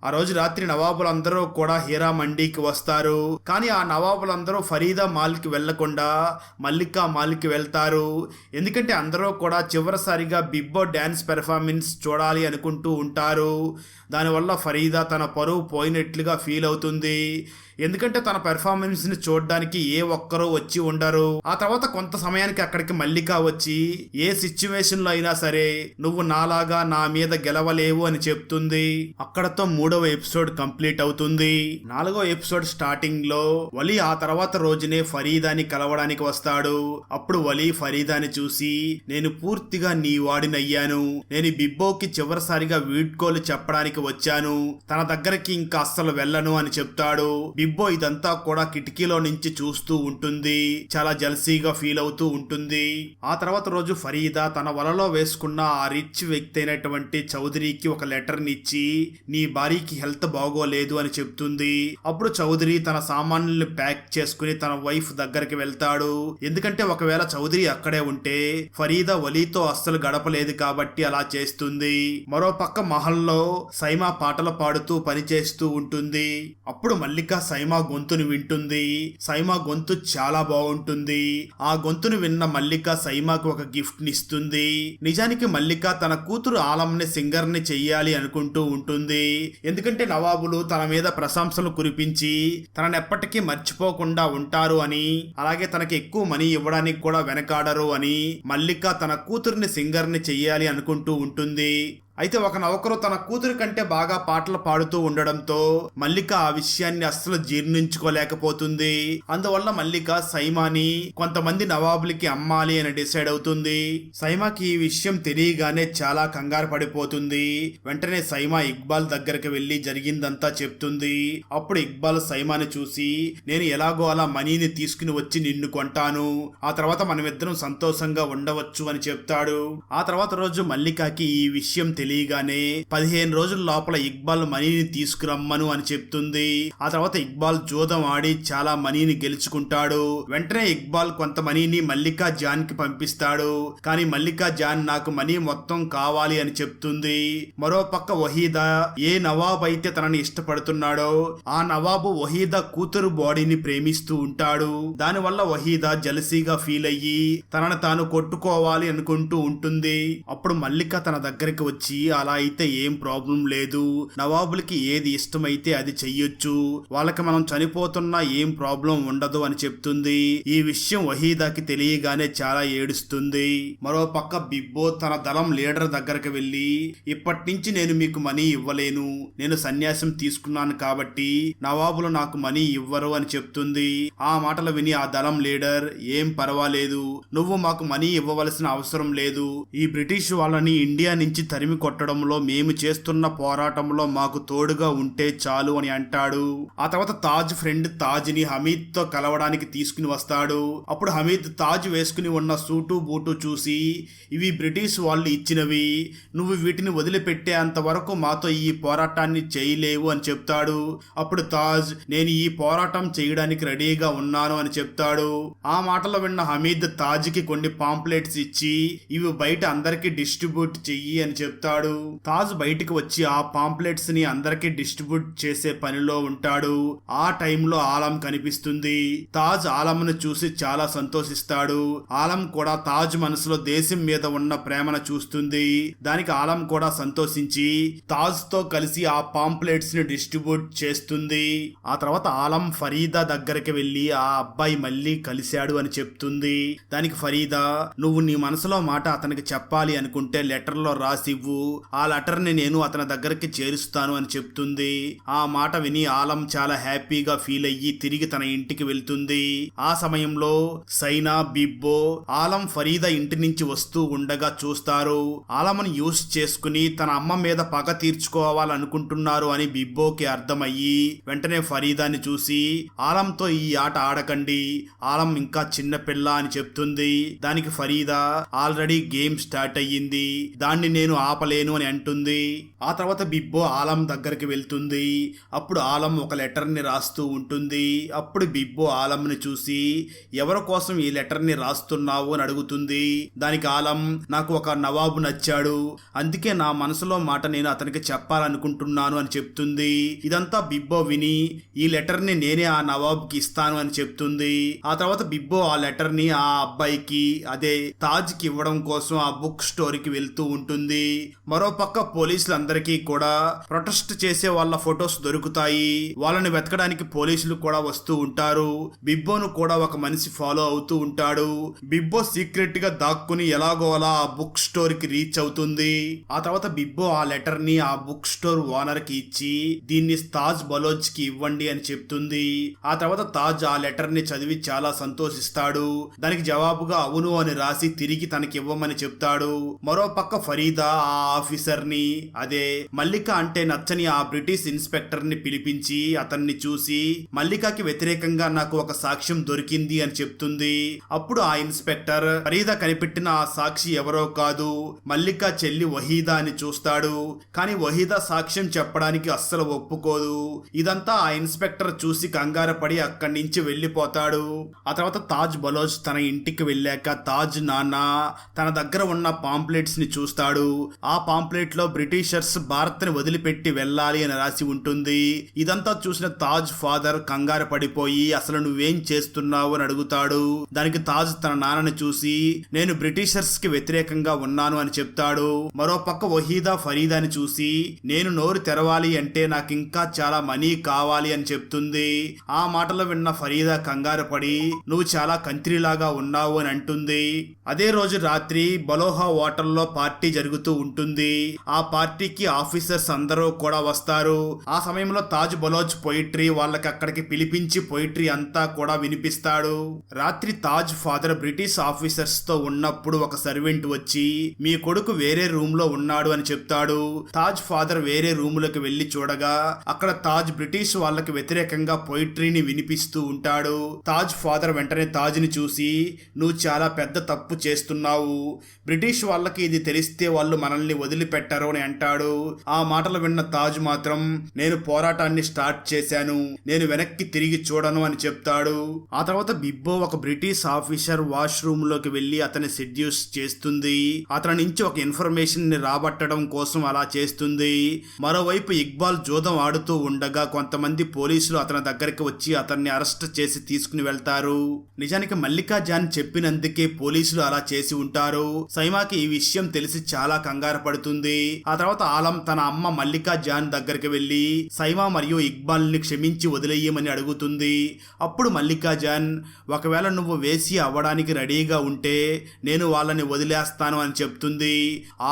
ఆ రోజు రాత్రి నవాబులందరూ కూడా హీరా మండీకి వస్తారు. కానీ ఆ నవాబులందరూ ఫరీదా మాల్కి వెళ్లకుండా మల్లికా మాల్కి వెళ్తారు. ఎందుకంటే అందరూ కూడా చివరిసారిగా బిగ్ బాస్ డ్యాన్స్ పెర్ఫార్మెన్స్ చూడాలి అనుకుంటూ ఉంటారు. దానివల్ల ఫరీదా తన పరువు పోయినట్లుగా ఫీల్ అవుతుంది. ఎందుకంటే తన పెర్ఫార్మెన్స్ ని చూడడానికి ఏ ఒక్కరూ వచ్చి ఉండరు. ఆ తర్వాత కొంత సమయానికి అక్కడికి మల్లిక వచ్చి, ఏ సిచ్యువేషన్ లో అయినా సరే నువ్వు నాలాగా నా మీద గెలవలేవు అని చెప్తుంది. అక్కడతో 3వ ఎపిసోడ్ కంప్లీట్ అవుతుంది. 4వ ఎపిసోడ్ స్టార్టింగ్ లో వలీ ఆ తర్వాత రోజునే ఫరీదాని కలవడానికి వస్తాడు. అప్పుడు వలీ ఫరీదాని చూసి, నేను పూర్తిగా నీ వాడినయ్యాను, నేను బిబ్బోకి చివరిసారిగా వీడ్కోలు చెప్పడానికి వచ్చాను, తన దగ్గరికి ఇంకా అస్సలు వెళ్ళను అని చెప్తాడు. బిబ్బో ఇదంతా కూడా కిటికీలో నుంచి చూస్తూ ఉంటుంది. చాలా జల్సీగా ఫీల్ అవుతూ ఉంటుంది. ఆ తర్వాత రోజు ఫరీదా తన వలలో వేసుకున్న ఆ రిచ్ వ్యక్తి అయినటువంటి చౌదరికి ఒక లెటర్ ని ఇచ్చి, నీ భార్యకి హెల్త్ బాగోలేదు అని చెప్తుంది. అప్పుడు చౌదరి తన సామాన్యుల్ని ప్యాక్ చేసుకుని తన వైఫ్ దగ్గరికి వెళ్తాడు. ఎందుకంటే ఒకవేళ చౌదరి అక్కడే ఉంటే ఫరీదా వలీతో అస్సలు గడపలేదు కాబట్టి అలా చేస్తుంది. మరో పక్క మహల్లో సైమా పాటలు పాడుతూ పనిచేస్తూ ఉంటుంది. అప్పుడు మల్లిక సైమా గొంతును వింటుంది. సైమా గొంతు చాలా బాగుంటుంది. ఆ గొంతును విన్న మల్లిక సైమాకు ఒక గిఫ్ట్ ని ఇస్తుంది. నిజానికి మల్లిక తన కూతురు ఆలంని సింగర్ ని చెయ్యాలి అనుకుంటూ ఉంటుంది. ఎందుకంటే నవాబులు తన మీద ప్రశంసలు కురిపించి తనని ఎప్పటికీ మర్చిపోకుండా ఉంటారు అని, అలాగే తనకి ఎక్కువ మనీ ఇవ్వడానికి కూడా వెనకాడరు అని మల్లిక తన కూతురిని సింగర్ ని చెయ్యాలి అనుకుంటూ ఉంటుంది. అయితే ఒక నౌకరు తన కూతురి కంటే బాగా పాటలు పాడుతూ ఉండడంతో మల్లిక ఆ విషయాన్ని అస్సలు జీర్ణించుకోలేకపోతుంది. అందువల్ల మల్లిక సైమాని కొంతమంది నవాబులకి అమ్మాలి అని డిసైడ్ అవుతుంది. సైమాకి ఈ విషయం తెలియగానే చాలా కంగారు పడిపోతుంది. వెంటనే సైమా ఇక్బాల్ దగ్గరికి వెళ్లి జరిగిందంతా చెప్తుంది. అప్పుడు ఇక్బాల్ సైమాని చూసి, నేను ఎలాగో అలా మనీని తీసుకుని వచ్చి నిన్ను కొంటాను, ఆ తర్వాత మనమిద్దరం సంతోషంగా ఉండవచ్చు అని చెప్తాడు. ఆ తర్వాత రోజు మల్లికకి ఈ విషయం తెలియగానే 15 రోజుల లోపల ఇక్బాల్ మనీని తీసుకురమ్మను అని చెప్తుంది. ఆ తర్వాత ఇక్బాల్ జూదం ఆడి చాలా మనీని గెలుచుకుంటాడు. వెంటనే ఇక్బాల్ కొంత మనీని మల్లికా జాన్ కి పంపిస్తాడు. కానీ మల్లికా జాన్ నాకు మనీ మొత్తం కావాలి అని చెప్తుంది. మరో పక్క వహీదా ఏ నవాబ్ అయితే తనని ఇష్టపడుతున్నాడో ఆ నవాబు వహీదా కూతురు బాడీని ప్రేమిస్తూ ఉంటాడు. దానివల్ల వహీదా జలసీగా ఫీల్ అయ్యి తనను తాను కొట్టుకోవాలి అనుకుంటూ ఉంటుంది. అప్పుడు మల్లిక తన దగ్గరికి వచ్చి, అలా అయితే ఏం ప్రాబ్లం లేదు, నవాబులకి ఏది ఇష్టమైతే అది చెయ్యొచ్చు, వాళ్ళకి మనం చనిపోతున్నా ఏం ప్రాబ్లం ఉండదు అని చెప్తుంది. ఈ విషయం వహీదాకి తెలియగానే చాలా ఏడుస్తుంది. మరో పక్క బిబ్బో తన దళం లీడర్ దగ్గరికి వెళ్ళి, ఇప్పటి నుంచి నేను మీకు మనీ ఇవ్వలేను, నేను సన్యాసం తీసుకున్నాను కాబట్టి నవాబులు నాకు మనీ ఇవ్వరు అని చెప్తుంది. ఆ మాటలు విని ఆ దళం లీడర్, ఏం పర్వాలేదు, నువ్వు మాకు మనీ ఇవ్వవలసిన అవసరం లేదు, ఈ బ్రిటిష్ వాళ్ళని ఇండియా నుంచి తరిమి కొట్టడంలో మేము చేస్తున్న పోరాటంలో మాకు తోడుగా ఉంటే చాలు అని అంటాడు. ఆ తర్వాత తాజ్ ఫ్రెండ్ తాజ్ ని హమీద్ తో కలవడానికి తీసుకుని వస్తాడు. అప్పుడు హమీద్ తాజ్ వేసుకుని ఉన్న సూటు బూటు చూసి, ఇవి బ్రిటిష్ వాళ్ళు ఇచ్చినవి, నువ్వు వీటిని వదిలిపెట్టేంత వరకు మాతో ఈ పోరాటాన్ని చేయలేవు అని చెప్తాడు. అప్పుడు తాజ్, నేను ఈ పోరాటం చేయడానికి రెడీగా ఉన్నాను అని చెప్తాడు. ఆ మాటలు విన్న హమీద్ తాజ్ కి కొన్ని పాంప్లెట్స్ ఇచ్చి, ఇవి బయట అందరికి డిస్ట్రిబ్యూట్ చెయ్యి అని చెప్తాడు. ఉంటాడు. తాజ్ బయటికి వచ్చి ఆ పాంప్లెట్స్ ని అందరికీ డిస్ట్రిబ్యూట్ చేసే పనిలో ఉంటాడు. ఆ టైంలో ఆలం కనిపిస్తుంది. తాజ్ ఆలంను చూసి చాలా సంతోషిస్తాడు. ఆలం కూడా తాజ్ మనసులో దేశం మీద ఉన్న ప్రేమను చూస్తుంది. దానికి ఆలం కూడా సంతోషించి తాజ్ తో కలిసి ఆ పాంప్లెట్స్ ని డిస్ట్రిబ్యూట్ చేస్తుంది. ఆ తర్వాత ఆలం ఫరీదా దగ్గరికి వెళ్లి ఆ అబ్బాయి మళ్ళీ కలిశాడు అని చెప్తుంది. దానికి ఫరీదా, నువ్వు నీ మనసులో మాట అతనికి చెప్పాలి అనుకుంటే లెటర్ లో రాసివ్వు, ఆ లెటర్ ని నేను అతని దగ్గరికి చేరుస్తాను అని చెప్తుంది. ఆ మాట విని ఆలం చాలా హ్యాపీగా ఫీల్ అయ్యి తిరిగి తన ఇంటికి వెళ్తుంది. ఆ సమయంలో సైనా, బిబ్బో ఆలం ఫరీదా ఇంటి నుంచి వస్తూ ఉండగా చూస్తారు. ఆలంను యూస్ చేసుకుని తన అమ్మ మీద పగ తీర్చుకోవాలనుకుంటున్నారు అని బిబ్బోకి అర్థమయ్యి వెంటనే ఫరీదాని చూసి ఆలంతో ఈ ఆట ఆడకండి, ఆలం ఇంకా చిన్న పిల్ల అని చెప్తుంది. దానికి ఫరీదా, ఆల్రెడీ గేమ్ స్టార్ట్ అయ్యింది, దాన్ని నేను ఆపలేను అని అంటుంది. ఆ తర్వాత బిబ్బో ఆలం దగ్గరికి వెళ్తుంది. అప్పుడు ఆలం ఒక లెటర్ ని రాస్తూ ఉంటుంది. అప్పుడు బిబ్బో ఆలంని చూసి ఎవరి కోసం ఈ లెటర్ ని రాస్తున్నావు అని అడుగుతుంది. దానికి ఆలం, నాకు ఒక నవాబు నచ్చాడు, అందుకే నా మనసులో మాట నేను అతనికి చెప్పాలనుకుంటున్నాను అని చెప్తుంది. ఇదంతా బిబ్బో విని ఈ లెటర్ ని నేనే ఆ నవాబుకి ఇస్తాను అని చెప్తుంది. ఆ తర్వాత బిబ్బో ఆ లెటర్ ని ఆ అబ్బాయికి, అదే తాజ్ కి ఇవ్వడం కోసం ఆ బుక్ స్టోరీకి వెళ్తూ ఉంటుంది. మరోపక్క పోలీసులందరికీ కూడా ప్రొటెస్ట్ చేసే వాళ్ళ ఫొటోస్ దొరుకుతాయి. వాళ్ళని వెతకడానికి పోలీసులు కూడా వస్తూ ఉంటారు. బిబ్బోను కూడా ఒక మనిషి ఫాలో అవుతూ ఉంటాడు. బిబ్బో సీక్రెట్ గా దాక్కుని ఎలాగో అలా ఆ బుక్ స్టోర్ కి రీచ్ అవుతుంది. ఆ తర్వాత బిబ్బో ఆ లెటర్ ని ఆ బుక్ స్టోర్ ఓనర్ కి ఇచ్చి దీన్ని తాజ్ బలోచ్ కి ఇవ్వండి అని చెప్తుంది. ఆ తర్వాత తాజ్ ఆ లెటర్ ని చదివి చాలా సంతోషిస్తాడు. దానికి జవాబుగా అవును అని రాసి తిరిగి తనకి ఇవ్వమని చెప్తాడు. మరో పక్క ఫరీదా ఆ ఆఫీసర్ ని, అదే మల్లిక అంటే నచ్చని ఆ బ్రిటిష్ ఇన్స్పెక్టర్ ని పిలిపించి అతన్ని చూసి మల్లికకి వ్యతిరేకంగా నాకు ఒక సాక్ష్యం దొరికింది అని చెప్తుంది. అప్పుడు ఆ ఇన్స్పెక్టర్ ఫరీదా కనిపెట్టిన ఆ సాక్షి ఎవరో కాదు, మల్లిక చెల్లి వహీదా అని చూస్తాడు. కానీ వహీదా సాక్ష్యం చెప్పడానికి అస్సలు ఒప్పుకోదు. ఇదంతా ఆ ఇన్స్పెక్టర్ చూసి కంగారు పడి అక్కడి నుంచి వెళ్లిపోతాడు. ఆ తర్వాత తాజ్ బలోచ్ తన ఇంటికి వెళ్ళాక తాజ్ నాన్న తన దగ్గర ఉన్న పాంప్లెట్స్ ని చూస్తాడు. ఆ పాంప్లెట్ లో బ్రిటిషర్స్ భారత్ ని వదిలిపెట్టి వెళ్ళాలి అని రాసి ఉంటుంది. ఇదంతా చూసిన తాజ్ ఫాదర్ కంగారు పడిపోయి అసలు నువ్వేం చేస్తున్నావు అని అడుగుతాడు. దానికి తాజ్ తన నాన్నని చూసి నేను బ్రిటిషర్స్ కి వ్యతిరేకంగా ఉన్నాను అని చెప్తాడు. మరో పక్క వహీదా ఫరీదాని చూసి నేను నోరు తెరవాలి అంటే నాకు ఇంకా చాలా మనీ కావాలి అని చెప్తుంది. ఆ మాటలు విన్న ఫరీదా కంగారు పడి నువ్వు చాలా కంత్రిలాగా ఉన్నావు అని అంటుంది. అదే రోజు రాత్రి బలోహా హోటల్లో పార్టీ జరుగుతూ ఉంటుంది. ఆ పార్టీకి ఆఫీసర్స్ అందరూ కూడా వస్తారు. ఆ సమయంలో తాజ్ బలోచ్ పొయిట్రీ వాళ్ళకి అక్కడికి పిలిపించి పొయిట్రీ అంతా కూడా వినిపిస్తాడు. రాత్రి తాజ్ ఫాదర్ బ్రిటిష్ ఆఫీసర్స్ తో ఉన్నప్పుడు ఒక సర్వెంట్ వచ్చి మీ కొడుకు వేరే రూమ్ లో ఉన్నాడు అని చెప్తాడు. తాజ్ ఫాదర్ వేరే రూమ్ లోకి వెళ్లి చూడగా అక్కడ తాజ్ బ్రిటిష్ వాళ్ళకి వ్యతిరేకంగా పొయిట్రీని వినిపిస్తూ ఉంటాడు. తాజ్ ఫాదర్ వెంటనే తాజ్ ని చూసి నువ్వు చాలా పెద్ద తప్పు చేస్తున్నావు, బ్రిటిష్ వాళ్ళకి ఇది తెలిస్తే వాళ్ళు మనల్ని వదిలిపెట్టరు అని అంటాడు. ఆ మాటలు విన్న తాజ్ మాత్రం నేను పోరాటాన్ని స్టార్ట్ చేశాను, నేను వెనక్కి తిరిగి చూడను అని చెప్తాడు. ఆ తర్వాత బిబ్బో ఒక బ్రిటిష్ ఆఫీసర్ వాష్రూమ్ లోకి వెళ్లి అతన్ని సెడ్యూస్ చేస్తుంది. అతని నుంచి ఒక ఇన్ఫర్మేషన్ ని రాబట్టడం కోసం అలా చేస్తుంది. మరోవైపు ఇక్బాల్ జూదం ఆడుతూ ఉండగా కొంతమంది పోలీసులు అతని దగ్గరికి వచ్చి అతన్ని అరెస్ట్ చేసి తీసుకుని వెళ్తారు. నిజానికి మల్లికా జాన్ చెప్పినందుకే పోలీసులు అలా చేసి ఉంటారు. సైమాకి ఈ విషయం తెలిసి చాలా కంగారు పడుతుంది. ఆ తర్వాత ఆలం తన అమ్మ మల్లికా జాన్ దగ్గరికి వెళ్లి సైమా మరియు ఇక్బాల్ ని క్షమించి వదిలేయమని అడుగుతుంది. అప్పుడు మల్లికా జాన్ ఒకవేళ నువ్వు వేసి అవ్వడానికి రెడీగా ఉంటే నేను వాళ్ళని వదిలేస్తాను అని చెప్తుంది.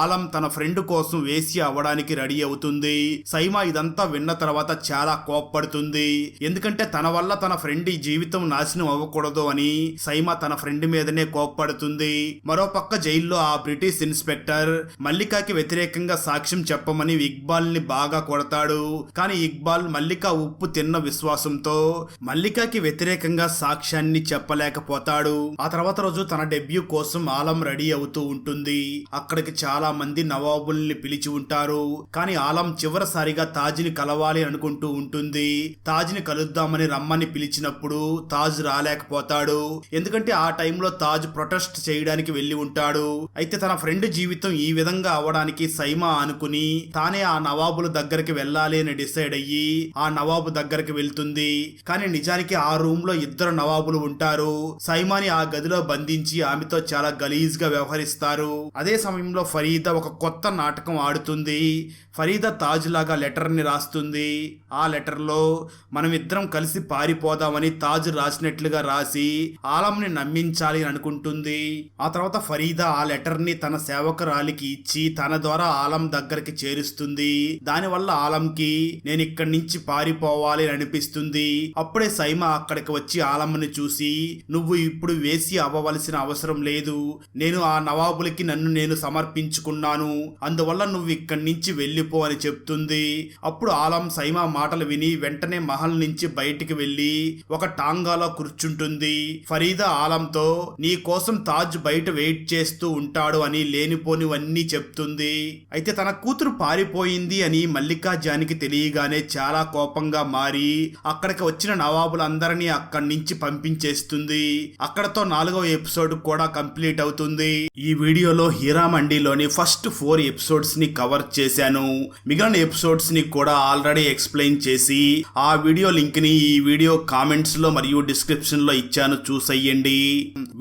ఆలం తన ఫ్రెండ్ కోసం వేసి అవ్వడానికి రెడీ అవుతుంది. సైమా ఇదంతా విన్న తర్వాత చాలా కోప్పడుతుంది. ఎందుకంటే తన వల్ల తన ఫ్రెండ్ ఈ జీవితం నాశనం అవ్వకూడదు అని సైమా తన ఫ్రెండ్ మీదనే కోప్పడుతుంది. మరోపక్క జైల్లో ఆ బ్రిటిష్ ఇన్స్పెక్టర్ మల్లికాకి వ్యతిరేకంగా సాక్ష్యం చెప్పమని ఇక్బాల్ ని బాగా కొడతాడు. కానీ ఇక్బాల్ మల్లిక ఉప్పు తిన్న విశ్వాసంతో మల్లికాకి వ్యతిరేకంగా సాక్ష్యాన్ని చెప్పలేకపోతాడు. ఆ తర్వాత రోజు తన డెబ్యూ కోసం ఆలం రెడీ అవుతూ ఉంటుంది. అక్కడికి చాలా మంది నవాబుల్ని పిలిచి ఉంటారు. కానీ ఆలం చివరిసారిగా తాజ్ని కలవాలి అనుకుంటూ ఉంటుంది. తాజ్ని కలుద్దామని రమ్మని పిలిచినప్పుడు తాజ్ రాలేకపోతాడు. ఎందుకంటే ఆ టైంలో తాజ్ ప్రొటెస్ట్ చేయడానికి వెళ్లి ఉంటాడు. అయితే తన ఫ్రెండ్ జీవితం ఈ విధంగా అవడం కలవడానికి సైమా అనుకుని తానే ఆ నవాబుల దగ్గరికి వెళ్ళాలి అని డిసైడ్ అయ్యి ఆ నవాబు దగ్గరికి వెళ్తుంది. కానీ నిజానికి ఆ రూమ్ లో ఇద్దరు నవాబులు ఉంటారు. సైమాని ఆ గదిలో బంధించి ఆమెతో చాలా గలీజ్ గా వ్యవహరిస్తారు. అదే సమయంలో ఫరీదా ఒక కొత్త నాటకం ఆడుతుంది. ఫరీదా తాజ్ లాగా లెటర్ ని రాస్తుంది. ఆ లెటర్ లో మనం ఇద్దరం కలిసి పారిపోదామని తాజ్ రాసినట్లుగా రాసి ఆలంని నమ్మించాలి అని అనుకుంటుంది. ఆ తర్వాత ఫరీదా ఆ లెటర్ ని తన సేవకురాలికి ఇచ్చి తన ద్వారా ఆలం దగ్గరికి చేరుస్తుంది. దానివల్ల ఆలంకి నేను ఇక్కడి నుంచి పారిపోవాలి అని అనిపిస్తుంది. అప్పుడే సైమా అక్కడికి వచ్చి ఆలంని చూసి నువ్వు ఇప్పుడు వేసి అవ్వవలసిన అవసరం లేదు, నేను ఆ నవాబులకి నన్ను నేను సమర్పించుకున్నాను, అందువల్ల నువ్వు ఇక్కడి నుంచి వెళ్ళిపో అని చెప్తుంది. అప్పుడు ఆలం సైమా మాటలు విని వెంటనే మహల్ నుంచి బయటికి వెళ్లి ఒక టాంగాలో కూర్చుంటుంది. ఫరీదా ఆలంతో నీ కోసం తాజ్ బయట వెయిట్ చేస్తూ ఉంటాడు అని లేనిపోనివన్నీ చెప్తుంది. అయితే తన కూతురు పారిపోయింది అని మల్లికా జానికి తెలియగానే చాలా కోపంగా మారి అక్కడికి వచ్చిన నవాబులందరినీ అక్కడి నుంచి పంపించేస్తుంది. అక్కడతో 4వ ఎపిసోడ్ కూడా కంప్లీట్ అవుతుంది. ఈ వీడియోలో హీరా మండీలోని ఫస్ట్ 4 ఎపిసోడ్స్ ని కవర్ చేశాను. మిగిలిన ఎపిసోడ్స్ ని కూడా ఆల్రెడీ ఎక్స్ప్లెయిన్ చేసి ఆ వీడియో లింక్ ని ఈ వీడియో కామెంట్స్ లో మరియు డిస్క్రిప్షన్ లో ఇచ్చాను, చూసెయ్యండి.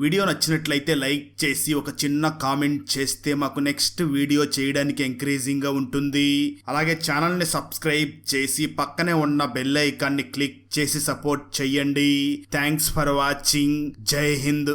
వీడియో నచ్చినట్లయితే లైక్ చేసి ఒక చిన్న కామెంట్ చేస్తే మాకు నెక్స్ట్ వీడియో చేయడానికి ఎంకరేజింగ్ గా ఉంటుంది. అలాగే ఛానల్ ని సబ్స్క్రైబ్ చేసి పక్కనే ఉన్న బెల్ ఐకాన్ ని క్లిక్ చేసి సపోర్ట్ చెయ్యండి. Thanks for watching. జై హింద్.